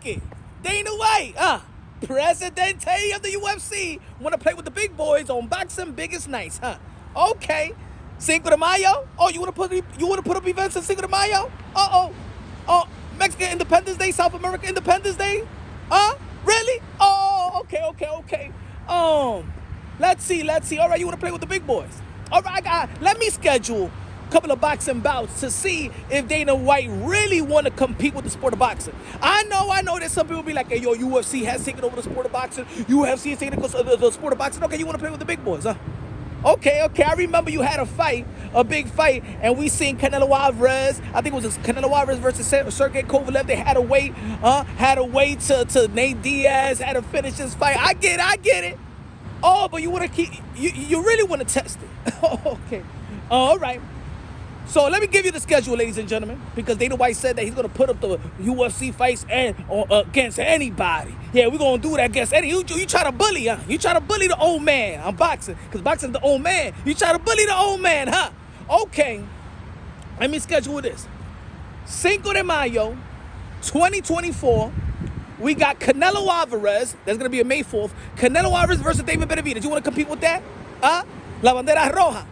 it. Dana White, Presidente of the UFC, want to play with the big boys on boxing biggest nights, huh? Okay. Cinco de Mayo? Oh, you want to put up events on Cinco de Mayo? Oh, Mexican Independence Day, South America Independence Day? Really? Oh, okay. Let's see. All right, you want to play with the big boys? All right, let me schedule a couple of boxing bouts to see if Dana White really want to compete with the sport of boxing. I know that some people be like, hey, yo, UFC has taken over the sport of boxing. UFC has taken over the sport of boxing. Okay, you want to play with the big boys, huh? Okay. I remember you had a big fight, and we seen Canelo Alvarez. I think it was Canelo Alvarez versus Sergey Kovalev. They had to wait to Nate Diaz had to finish this fight. I get it. Oh, but you want to you really want to test it. Okay. All right. So let me give you the schedule, ladies and gentlemen, because Dana White said that he's going to put up the UFC fights against anybody. Yeah, we're going to do that against any. You try to bully, huh? You try to bully the old man. I'm boxing, because boxing's the old man. You try to bully the old man, huh? Okay. Let me schedule this. Cinco de Mayo, 2024. We got Canelo Alvarez. That's going to be on May 4th. Canelo Alvarez versus David Benavidez. You want to compete with that? La Bandera Roja.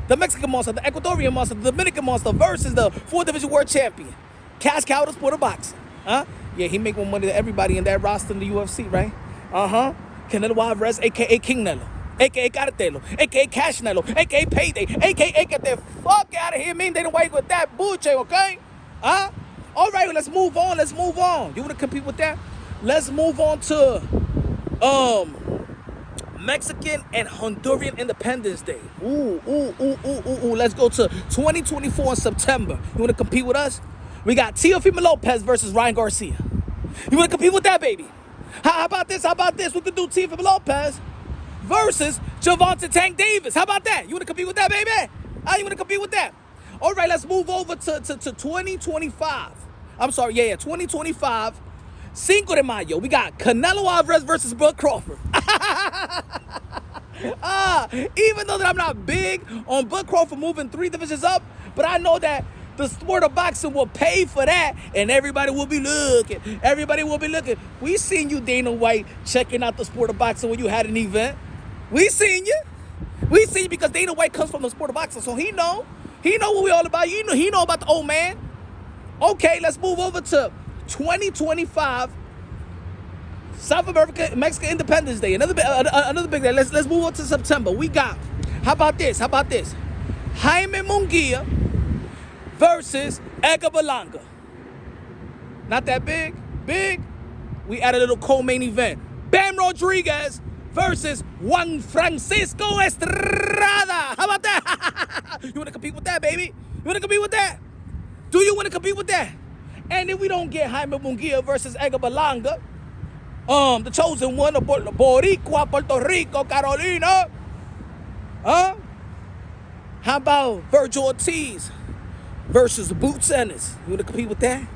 The Mexican monster, the Ecuadorian monster, the Dominican monster versus the 4th Division World Champion. Cash cow to sport of boxing. Yeah, he make more money than everybody in that roster in the UFC, right? Canelo Alvarez, a.k.a. King Nelo, a.k.a. Cartelo, a.k.a. Cash Nelo, a.k.a. Payday, a.k.a. Get the fuck out of here, man. They don't wait with that bullshit, okay? All right, let's move on. You want to compete with that? Let's move on to Mexican and Honduran Independence Day. Ooh. Let's go to 2024 in September. You want to compete with us? We got Teofimo Lopez versus Ryan Garcia. You want to compete with that, baby? How about this? We could do Teofimo Lopez versus Gervonta Tank Davis. How about that? You want to compete with that, baby? You want to compete with that? All right, let's move over to 2025. I'm sorry, 2025. Cinco de Mayo. We got Canelo Alvarez versus Bud Crawford. Even though that I'm not big on Bud Crawford moving 3 divisions up, but I know that the sport of boxing will pay for that, and everybody will be looking. We seen you, Dana White, checking out the sport of boxing when you had an event. We seen you because Dana White comes from the sport of boxing, so he know what we all about. He know about the old man. Okay, let's move over to 2025 South America Mexican Independence Day. Another big day. Let's move on to September. We got, how about this? Jaime Munguia versus Edgar Berlanga. Not that big. We add a little co-main event. Bam Rodriguez versus Juan Francisco Estrada. How about that? You want to compete with that, baby? You want to compete with that? Do you want to compete with that? And if we don't get Jaime Munguia versus Edgar Berlanga, the chosen one of Boricua, Puerto Rico, Carolina. How about Virgil Ortiz versus Boots Ennis? You want to compete with that?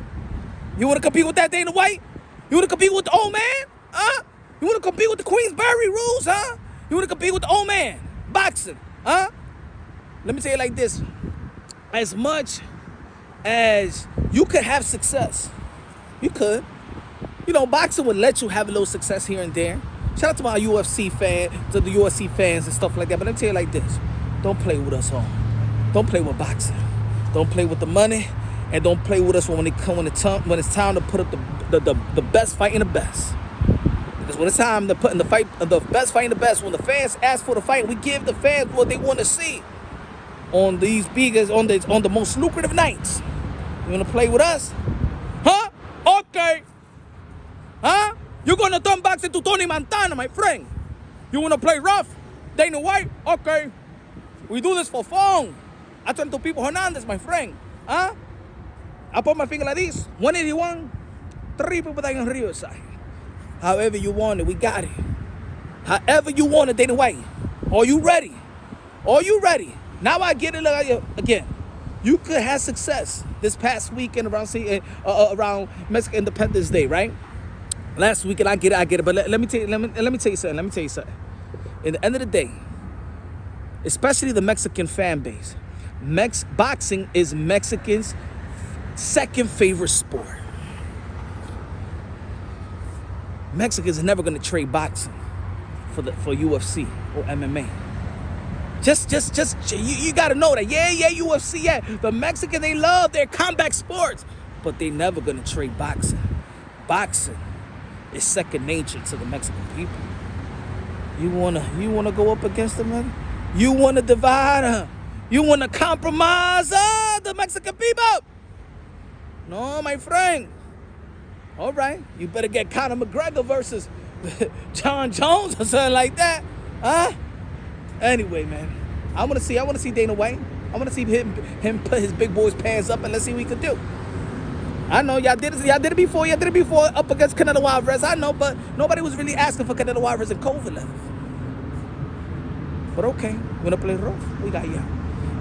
You want to compete with that, Dana White? You want to compete with the old man? You want to compete with the Queensberry rules, huh? You want to compete with the old man? Boxing, huh? Let me tell you like this. As much as you could have success, you could. Boxing would let you have a little success here and there. Shout out to my UFC fans and stuff like that. But let me tell you like this. Don't play with us, all. Don't play with boxing. Don't play with the money. And don't play with us when it's time to put up the best fight in the best. Because when it's time to put in the best fight in the best, when the fans ask for the fight, we give the fans what they want to see on these biggest, on the most lucrative nights. You want to play with us? Huh? Okay. Huh? You're going to turn box into Tony Montana, my friend. You want to play rough? Dana White? Okay. We do this for fun. I turn to People Hernandez, my friend. Huh? I put my finger like this. 181. 3 people that in Riverside. However you want it, we got it. However you want it, Dana White. Are you ready? Now I get it again. You could have success this past weekend around Mexican Independence Day, right? Last weekend I get it. But let me tell you something. In the end of the day, especially the Mexican fan base, boxing is Mexicans' second favorite sport. Mexicans are never gonna trade boxing for UFC or MMA. Just you gotta know that. Yeah, UFC, yeah. The Mexicans, they love their combat sports, but they never gonna trade boxing. Boxing is second nature to the Mexican people. You wanna go up against them, man? You wanna divide? You wanna compromise the Mexican people? No, my friend. All right, you better get Conor McGregor versus John Jones or something like that, huh? Anyway, man, I want to see Dana White. I want to see him put his big boy's pants up, and let's see what he can do. I know y'all did it before up against Canelo Alvarez. I know, but nobody was really asking for Canelo Alvarez and Kovalev. But okay, we're gonna play rough. We got y'all.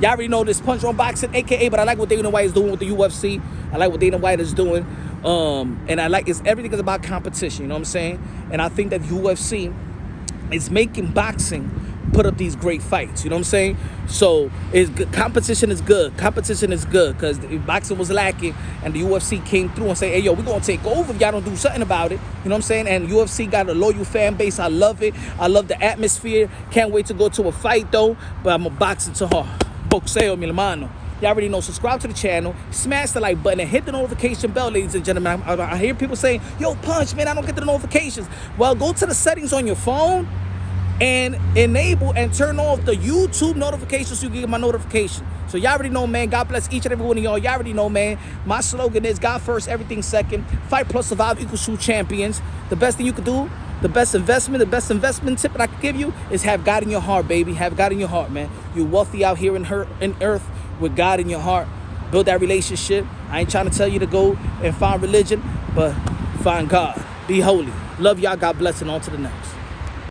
Y'all already know this Punch on Boxing, aka. But I like what Dana White is doing with the UFC. I like what Dana White is doing. And I like everything is about competition, you know what I'm saying? And I think that UFC is making boxing put up these great fights, you know what I'm saying? So competition is good. Competition is good because boxing was lacking, and the UFC came through and say, hey, yo, we're going to take over if y'all don't do something about it, you know what I'm saying? And UFC got a loyal fan base. I love it. I love the atmosphere. Can't wait to go to a fight, though, but I'm a boxing to her. Boxeo, mi hermano. Y'all already know, subscribe to the channel, smash the like button, and hit the notification bell, ladies and gentlemen. I hear people saying, yo, Punch, man, I don't get the notifications. Well, go to the settings on your phone and enable and turn off the YouTube notifications so you can get my notification. So y'all already know, man, God bless each and every one of y'all. Y'all already know, man, my slogan is God first, everything second. Fight plus survive equals true champions. The best thing you could do, the best investment tip that I can give you is have God in your heart, baby. Have God in your heart, man. You're wealthy out here in earth with God in your heart. Build that relationship. I ain't trying to tell you to go and find religion, but find God. Be holy. Love y'all. God bless, and on to the next.